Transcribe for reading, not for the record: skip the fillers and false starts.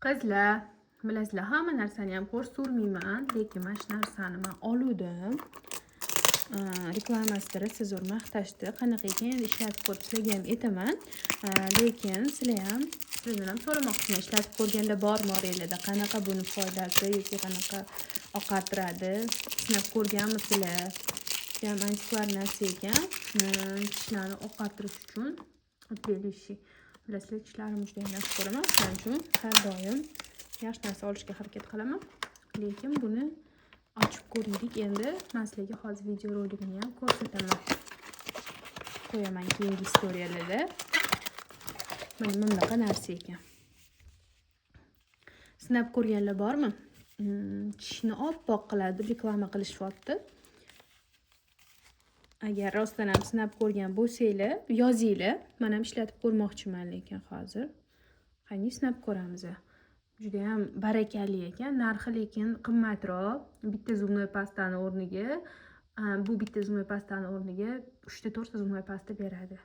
Qizlar, bilasizlar, hamma narsani ham ko'rs surmayman, lekin mana shu narsani men oluvdim. Reklamasida sizlar maqtashdi. Qanaqa ekan endi ishlatib ko'rib sizlarga ham aytaman. Lekin sizlardan ham so'ramoqchiman, ishlatib ko'rganda bormi oranglarda qanaqa buni foydasi yoki qanaqa oqartiradi? Sinab ko'rganmisizlar? Ham antikvar narsa ekan. Tishlarni oqartirish uchun отбеливающий. Bilasizlar, tishlarimni juda ham yaxshi ko'raman. Shuning uchun har doim yaxshi narsa olishga harakat qilaman. Lekin buni ochib ko'raylik endi. Men sizlarga hozir video roligini ham ko'rsataman. Qo'yaman keyingi istoriyalarda. Mana bunaqa narsa ekan. Sinab ko'rganlar bormi? Tishni oppoq qiladi, reklama qilishyapti. Agar rostdan ham sinab ko'rgan bo'lsanglar, yozinglar. Men ham ishlatib ko'rmoqchiman, lekin hozir qani sinab ko'ramiz. Juda ham barakali ekan, narxi lekin qimmatroq. Bitta zubnoy pastani o'rniga, bu bitta zubnoy pastani o'rniga 3 ta 4 ta zubnoy pasta beradi.